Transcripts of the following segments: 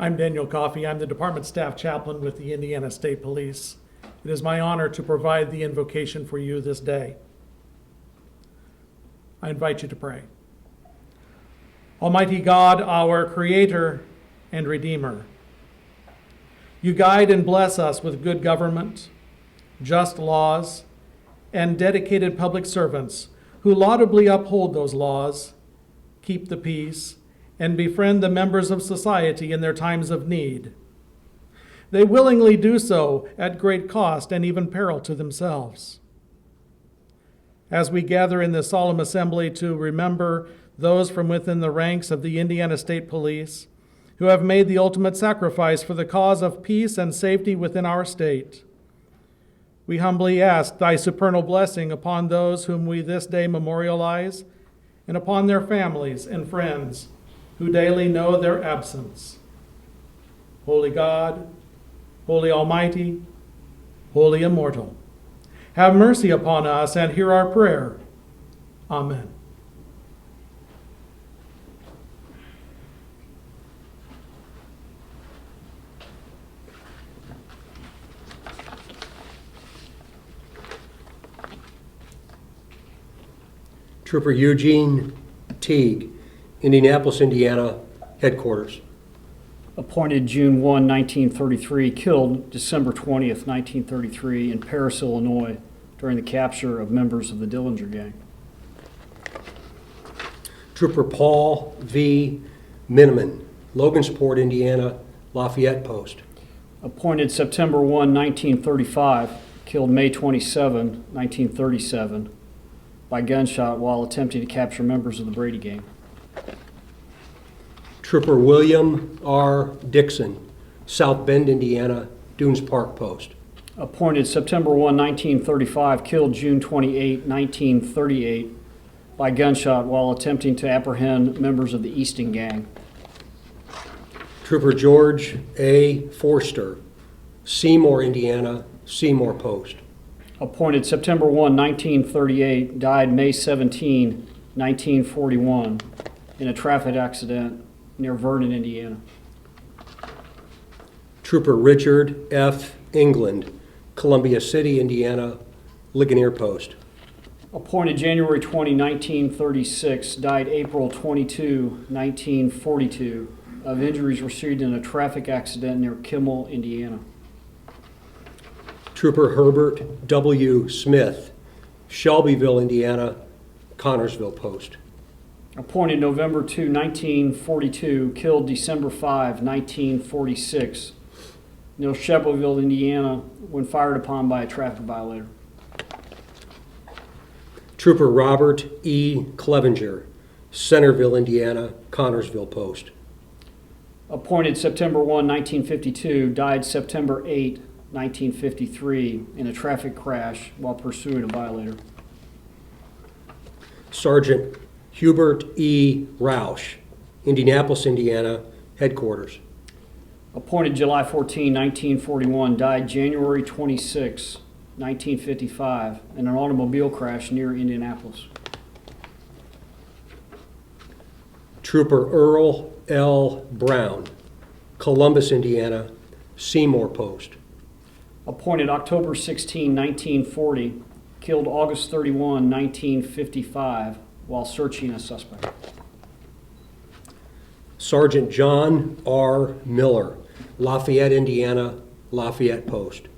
I'm Daniel Coffey. I'm the Department Staff Chaplain with the Indiana State Police. It is my honor to provide the invocation for you this day. I invite you to pray. Almighty God, our Creator and Redeemer, you guide and bless us with good government, just laws, and dedicated public servants who laudably uphold those laws, keep the peace, and befriend the members of society in their times of need. They willingly do so at great cost and even peril to themselves. As we gather in this solemn assembly to remember those from within the ranks of the Indiana State Police who have made the ultimate sacrifice for the cause of peace and safety within our state, we humbly ask thy supernal blessing upon those whom we this day memorialize and upon their families and friends who daily know their absence. Holy God, Holy Almighty, Holy Immortal, have mercy upon us and hear our prayer. Amen. Trooper Eugene Teague, Indianapolis, Indiana, Headquarters. Appointed June 1, 1933, killed December 20th, 1933 in Paris, Illinois during the capture of members of the Dillinger Gang. Trooper Paul V. Miniman, Logansport, Indiana, Lafayette Post. Appointed September 1, 1935, killed May 27, 1937 by gunshot while attempting to capture members of the Brady Gang. Trooper William R. Dixon, South Bend, Indiana, Dunes Park Post. Appointed September 1, 1935, killed June 28, 1938 by gunshot while attempting to apprehend members of the Easton Gang. Trooper George A. Forster, Seymour, Indiana, Seymour Post. Appointed September 1, 1938, died May 17, 1941 in a traffic accident near Vernon, Indiana. Trooper Richard F. England, Columbia City, Indiana, Ligonier Post. Appointed January 20, 1936, died April 22, 1942 of injuries received in a traffic accident near Kimmel, Indiana. Trooper Herbert W. Smith, Shelbyville, Indiana, Connorsville Post. Appointed November 2, 1942, killed December 5, 1946 near Shelbyville, Indiana when fired upon by a traffic violator. Trooper Robert E. Clevenger, Centerville, Indiana, Connorsville Post. Appointed September 1, 1952, died September 8, 1953 in a traffic crash while pursuing a violator. Sergeant Hubert E. Roush, Indianapolis, Indiana, Headquarters. Appointed July 14, 1941, died January 26, 1955 in an automobile crash near Indianapolis. Trooper Earl L. Brown, Columbus, Indiana, Seymour Post. Appointed October 16, 1940, killed August 31, 1955 while searching a suspect. Sergeant John R. Miller, Lafayette, Indiana, Lafayette Post.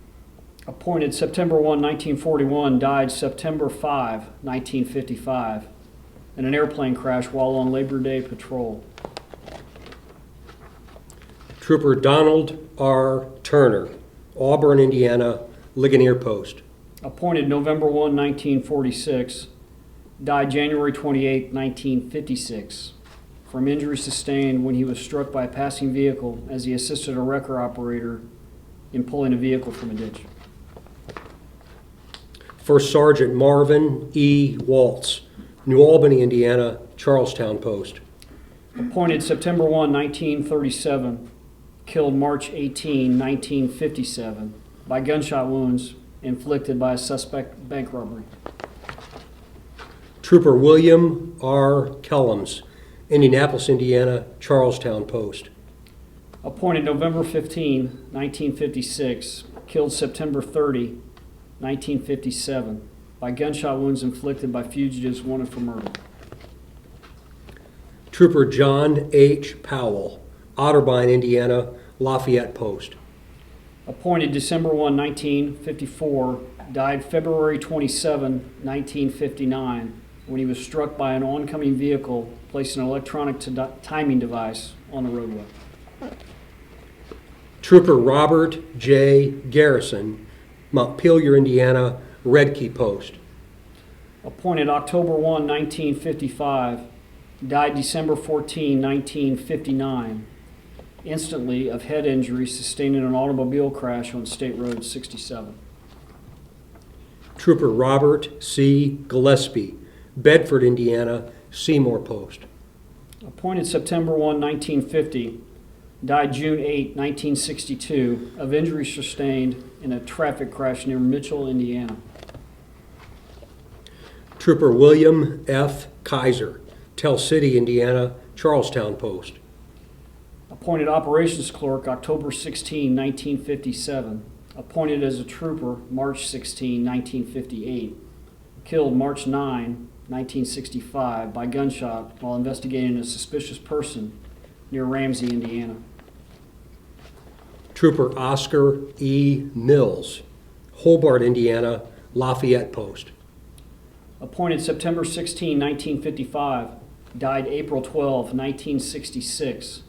Appointed September 1, 1941, died September 5, 1955 in an airplane crash while on Labor Day patrol. Trooper Donald R. Turner, Auburn, Indiana, Ligonier Post. Appointed November 1, 1946, died January 28, 1956 from injuries sustained when he was struck by a passing vehicle as he assisted a wrecker operator in pulling a vehicle from a ditch. First Sergeant Marvin E. Waltz, New Albany, Indiana, Charlestown Post. Appointed September 1, 1937, killed March 18, 1957 by gunshot wounds inflicted by a suspect bank robbery. Trooper William R. Kellums, Indianapolis, Indiana, Charlestown Post. Appointed November 15, 1956. Killed September 30, 1957, by gunshot wounds inflicted by fugitives wanted for murder. Trooper John H. Powell, Otterbein, Indiana, Lafayette Post. Appointed December 1, 1954. Died February 27, 1959, when he was struck by an oncoming vehicle placing an electronic timing device on the roadway. Trooper Robert J. Garrison, Montpelier, Indiana, Red Key Post. Appointed October 1, 1955. Died December 14, 1959, instantly of head injury sustained in an automobile crash on State Road 67. Trooper Robert C. Gillespie, Bedford, Indiana, Seymour Post. Appointed September 1, 1950. Died June 8, 1962, of injuries sustained in a traffic crash near Mitchell, Indiana. Trooper William F. Kaiser, Tell City, Indiana, Charlestown Post. Appointed Operations Clerk October 16, 1957. Appointed as a trooper March 16, 1958. Killed March 9, 1965, by gunshot while investigating a suspicious person near Ramsey, Indiana. Trooper Oscar E. Mills, Hobart, Indiana, Lafayette Post. Appointed September 16, 1955. Died April 12, 1966,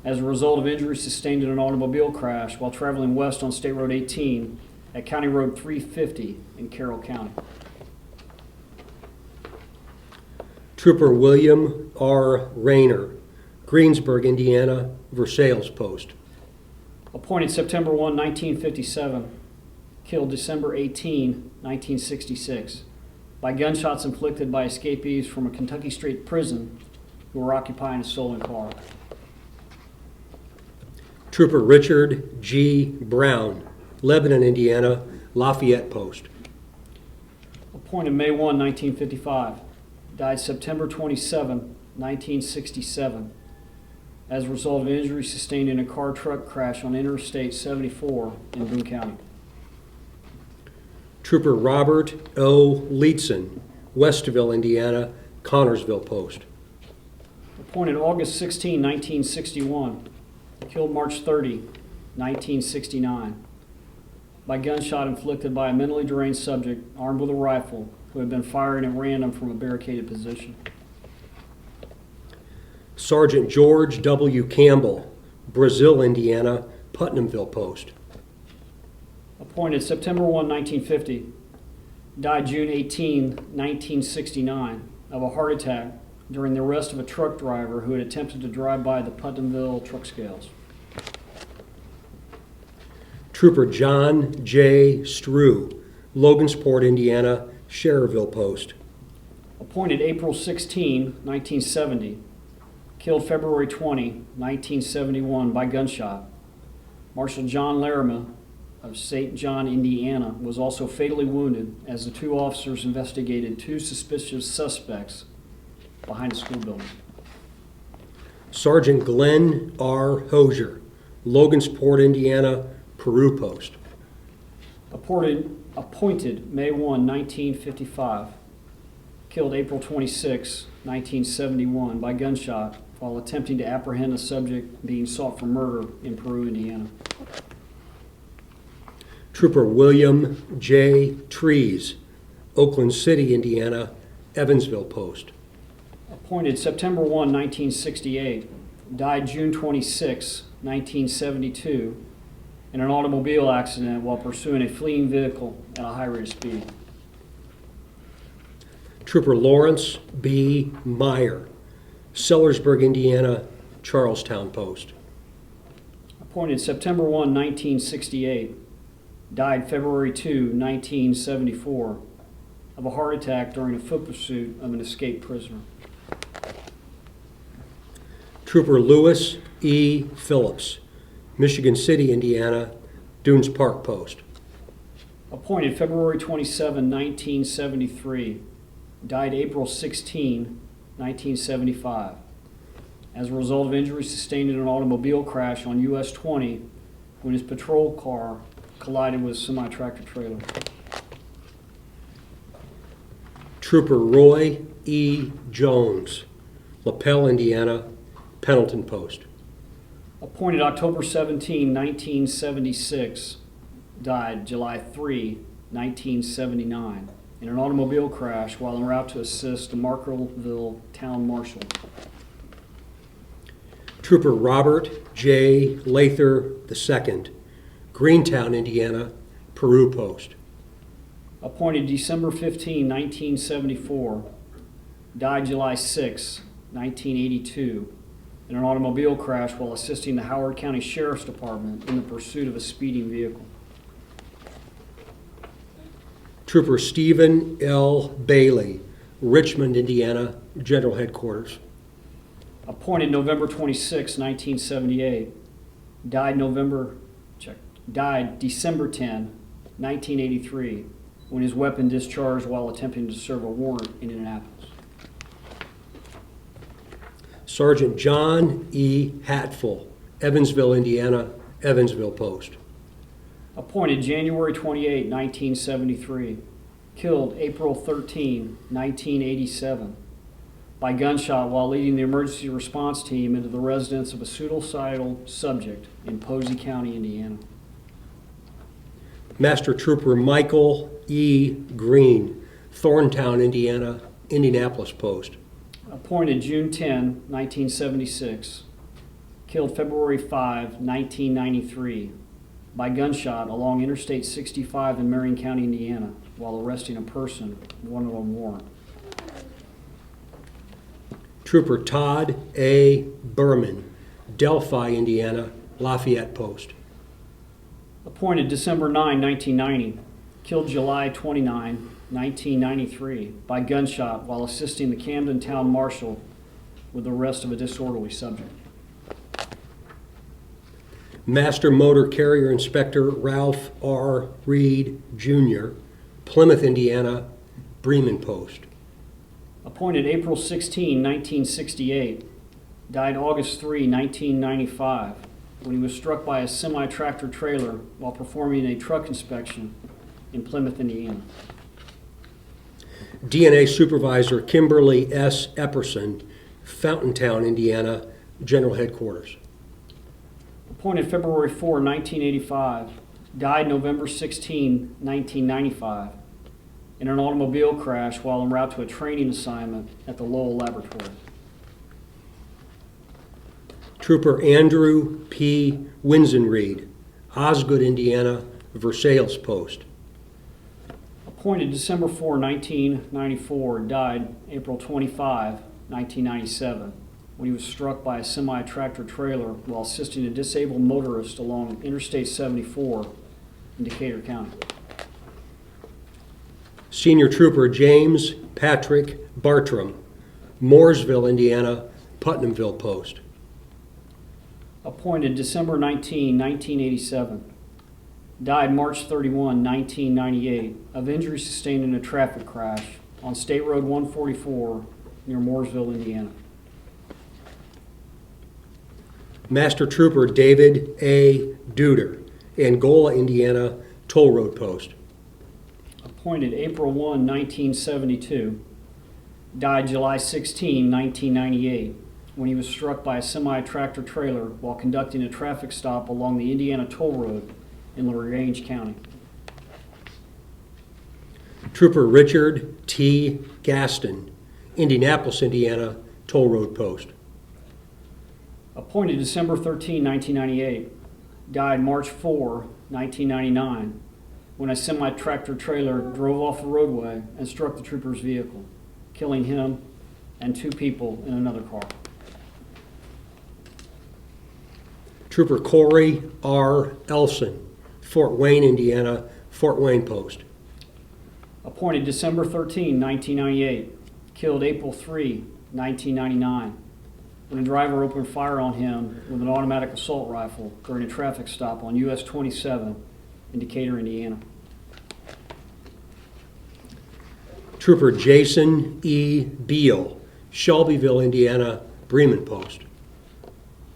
as a result of injuries sustained in an automobile crash while traveling west on State Road 18 at County Road 350 in Carroll County. Trooper William R. Rayner, Greensburg, Indiana, Versailles Post. Appointed September 1, 1957. Killed December 18, 1966, by gunshots inflicted by escapees from a Kentucky State prison who were occupying a stolen car. Trooper Richard G. Brown, Lebanon, Indiana, Lafayette Post. Appointed May 1, 1955. Died September 27, 1967, as a result of injuries sustained in a car-truck crash on Interstate 74 in Boone County. Trooper Robert O. Leetzen, Westerville, Indiana, Connorsville Post. Appointed August 16, 1961. Killed March 30, 1969, by gunshot inflicted by a mentally deranged subject armed with a rifle who had been firing at random from a barricaded position. Sergeant George W. Campbell, Brazil, Indiana, Putnamville Post. Appointed September 1, 1950. Died June 18, 1969, of a heart attack during the arrest of a truck driver who had attempted to drive by the Putnamville truck scales. Trooper John J. Strew, Logansport, Indiana, Schererville Post. Appointed April 16, 1970. Killed February 20, 1971, by gunshot. Marshal John Laramie of St. John, Indiana, was also fatally wounded as the two officers investigated two suspicious suspects behind a school building. Sergeant Glenn R. Hosier, Logansport, Indiana, Peru Post. Appointed May 1, 1955. Killed April 26, 1971, by gunshot while attempting to apprehend a subject being sought for murder in Peru, Indiana. Trooper William J. Trees, Oakland City, Indiana, Evansville Post. Appointed September 1, 1968. Died June 26, 1972, in an automobile accident while pursuing a fleeing vehicle at a high rate of speed. Trooper Lawrence B. Meyer, Sellersburg, Indiana, Charlestown Post. Appointed September 1, 1968. Died February 2, 1974, of a heart attack during a foot pursuit of an escaped prisoner. Trooper Lewis E. Phillips, Michigan City, Indiana, Dunes Park Post. Appointed February 27, 1973. Died April 16, 1975, as a result of injuries sustained in an automobile crash on US 20 when his patrol car collided with a semi-tractor trailer. Trooper Roy E. Jones, LaPel, Indiana, Pendleton Post. Appointed October 17, 1976, died July 3, 1979, in an automobile crash while en route to assist the Markville Town Marshal. Trooper Robert J. Lather II, Greentown, Indiana, Peru Post. Appointed December 15, 1974, died July 6, 1982, in an automobile crash while assisting the Howard County Sheriff's Department in the pursuit of a speeding vehicle. Trooper Stephen L. Bailey, Richmond, Indiana, General Headquarters. Appointed November 26, 1978, died December 10, 1983, when his weapon discharged while attempting to serve a warrant in Indianapolis. Sergeant John E. Hatfull, Evansville, Indiana, Evansville Post. Appointed January 28, 1973, killed April 13, 1987, by gunshot while leading the emergency response team into the residence of a suicidal subject in Posey County, Indiana. Master Trooper Michael E. Green, Thorntown, Indiana, Indianapolis Post. Appointed June 10, 1976, killed February 5, 1993, by gunshot along Interstate 65 in Marion County, Indiana, while arresting a person wanted on warrant. Trooper Todd A. Berman, Delphi, Indiana, Lafayette Post. Appointed December 9, 1990, killed July 29, 1993, by gunshot while assisting the Camden Town Marshal with the arrest of a disorderly subject. Master Motor Carrier Inspector Ralph R. Reed, Jr., Plymouth, Indiana, Bremen Post. Appointed April 16, 1968, died August 3, 1995, when he was struck by a semi-tractor trailer while performing a truck inspection in Plymouth, Indiana. DNA Supervisor Kimberly S. Epperson, Fountaintown, Indiana, General Headquarters. Appointed February 4, 1985, died November 16, 1995, in an automobile crash while en route to a training assignment at the Lowell Laboratory. Trooper Andrew P. Winsenreed, Osgood, Indiana, Versailles Post. Appointed December 4, 1994, died April 25, 1997, when he was struck by a semi-tractor trailer while assisting a disabled motorist along Interstate 74 in Decatur County. Senior Trooper James Patrick Bartram, Mooresville, Indiana, Putnamville Post. Appointed December 19, 1987, died March 31, 1998, of injuries sustained in a traffic crash on State Road 144 near Mooresville, Indiana. Master Trooper David A. Duder, Angola, Indiana, Toll Road Post. Appointed April 1, 1972, died July 16, 1998, when he was struck by a semi-tractor trailer while conducting a traffic stop along the Indiana Toll Road in LaGrange County. Trooper Richard T. Gaston, Indianapolis, Indiana, Toll Road Post. Appointed December 13, 1998, died March 4, 1999, when a semi-tractor trailer drove off the roadway and struck the trooper's vehicle, killing him and two people in another car. Trooper Corey R. Elson, Fort Wayne, Indiana, Fort Wayne Post. Appointed December 13, 1998, killed April 3, 1999, when a driver opened fire on him with an automatic assault rifle during a traffic stop on US 27 in Decatur, Indiana. Trooper Jason E. Beal, Shelbyville, Indiana, Bremen Post.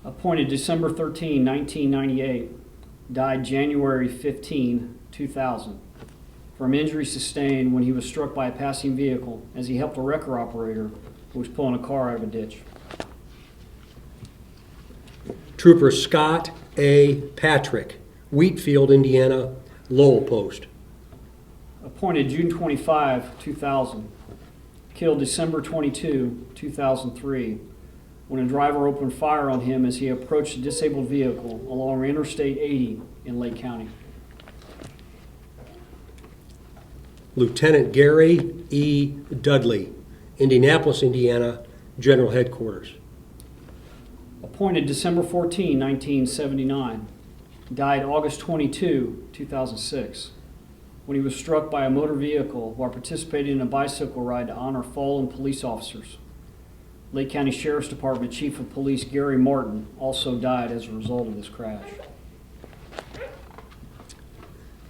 Appointed December 13, 1998. Died January 15, 2000. From injuries sustained when he was struck by a passing vehicle as he helped a wrecker operator who was pulling a car out of a ditch. Trooper Scott A. Patrick, Wheatfield, Indiana, Lowell Post. Appointed June 25, 2000. Killed December 22, 2003, when a driver opened fire on him as he approached a disabled vehicle along Interstate 80 in Lake County. Lieutenant Gary E. Dudley, Indianapolis, Indiana, General Headquarters. Appointed December 14, 1979. Died August 22, 2006, when he was struck by a motor vehicle while participating in a bicycle ride to honor fallen police officers. Lake County Sheriff's Department Chief of Police Gary Martin also died as a result of this crash.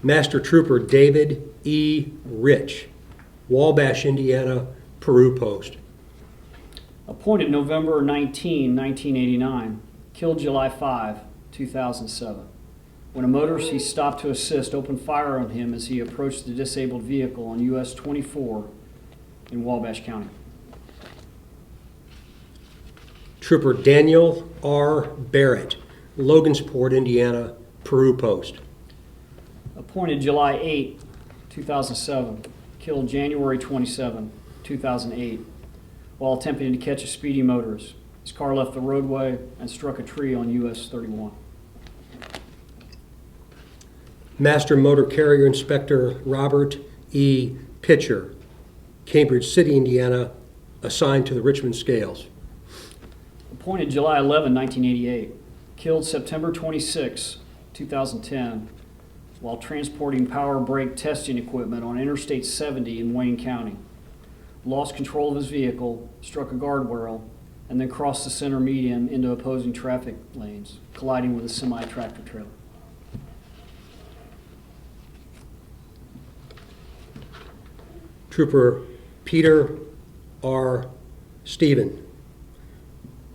Master Trooper David E. Rich, Wabash, Indiana, Peru Post. Appointed November 19, 1989. Killed July 5, 2007, when a motorist he stopped to assist opened fire on him as he approached the disabled vehicle on US 24 in Wabash County. Trooper Daniel R. Barrett, Logansport, Indiana, Peru Post. Appointed July 8, 2007. Killed January 27, 2008, while attempting to catch a speeding motorist. His car left the roadway and struck a tree on US 31. Master Motor Carrier Inspector Robert E. Pitcher, Cambridge City, Indiana, assigned to the Richmond Scales. Appointed July 11, 1988. Killed September 26, 2010, while transporting power brake testing equipment on Interstate 70 in Wayne County. Lost control of his vehicle, struck a guardrail, and then crossed the center median into opposing traffic lanes, colliding with a semi-tractor trailer. Trooper Peter R. Stephen,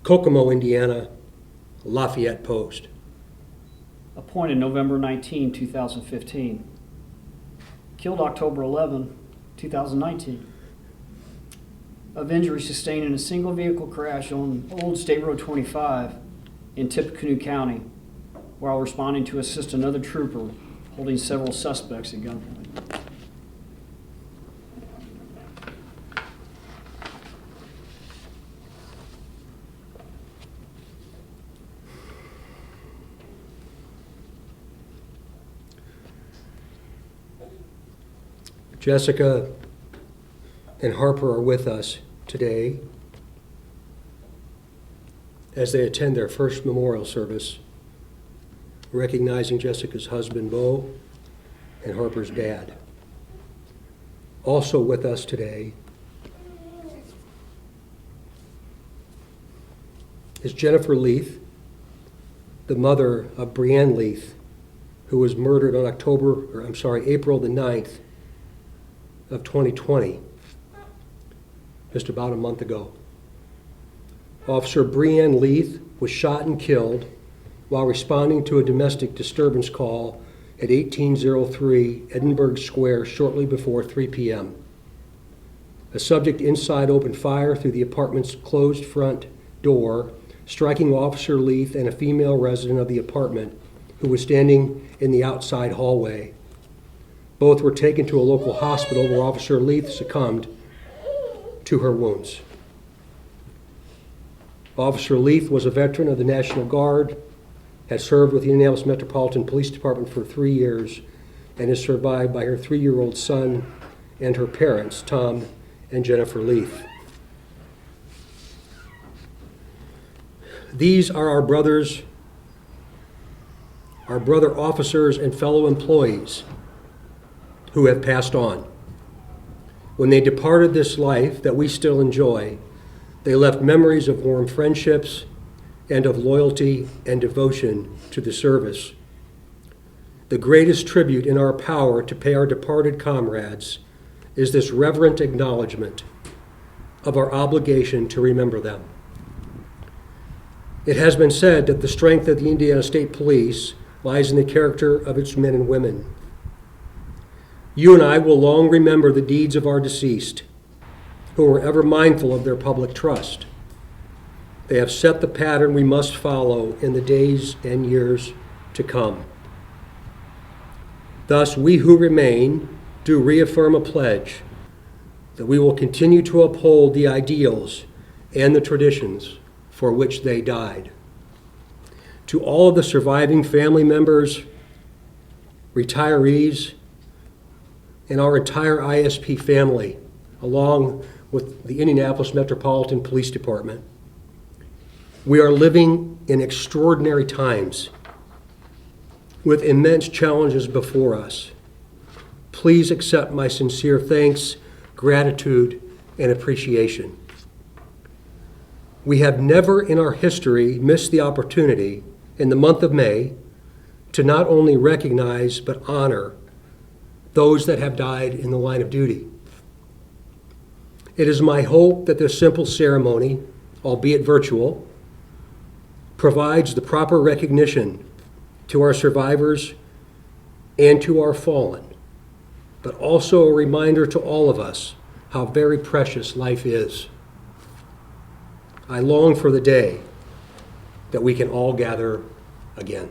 Kokomo, Indiana, Lafayette Post. Appointed November 19, 2015. Killed October 11, 2019, of injuries sustained in a single vehicle crash on Old State Road 25 in Tippecanoe County while responding to assist another trooper holding several suspects at gunpoint. Jessica and Harper are with us today as they attend their first memorial service, recognizing Jessica's husband, Bo, and Harper's dad. Also with us today is Jennifer Leith, the mother of Brianne Leith, who was murdered on April the 9th of 2020, just about a month ago. Officer Brianne Leith was shot and killed while responding to a domestic disturbance call at 1803 Edinburgh Square shortly before 3 p.m. A subject inside opened fire through the apartment's closed front door, striking Officer Leith and a female resident of the apartment who was standing in the outside hallway. Both were taken to a local hospital where Officer Leith succumbed to her wounds. Officer Leith was a veteran of the National Guard, had served with the Indianapolis Metropolitan Police Department for 3 years, and is survived by her 3-year-old son and her parents, Tom and Jennifer Leith. These are our brother officers and fellow employees who have passed on. When they departed this life that we still enjoy, they left memories of warm friendships and of loyalty and devotion to the service. The greatest tribute in our power to pay our departed comrades is this reverent acknowledgement of our obligation to remember them. It has been said that the strength of the Indiana State Police lies in the character of its men and women. You and I will long remember the deeds of our deceased, who were ever mindful of their public trust. They have set the pattern we must follow in the days and years to come. Thus, we who remain do reaffirm a pledge that we will continue to uphold the ideals and the traditions for which they died. To all of the surviving family members, retirees, and our entire ISP family, along with the Indianapolis Metropolitan Police Department, we are living in extraordinary times with immense challenges before us. Please accept my sincere thanks, gratitude, and appreciation. We have never in our history missed the opportunity in the month of May to not only recognize but honor those that have died in the line of duty. It is my hope that this simple ceremony, albeit virtual, provides the proper recognition to our survivors and to our fallen, but also a reminder to all of us how very precious life is. I long for the day that we can all gather again.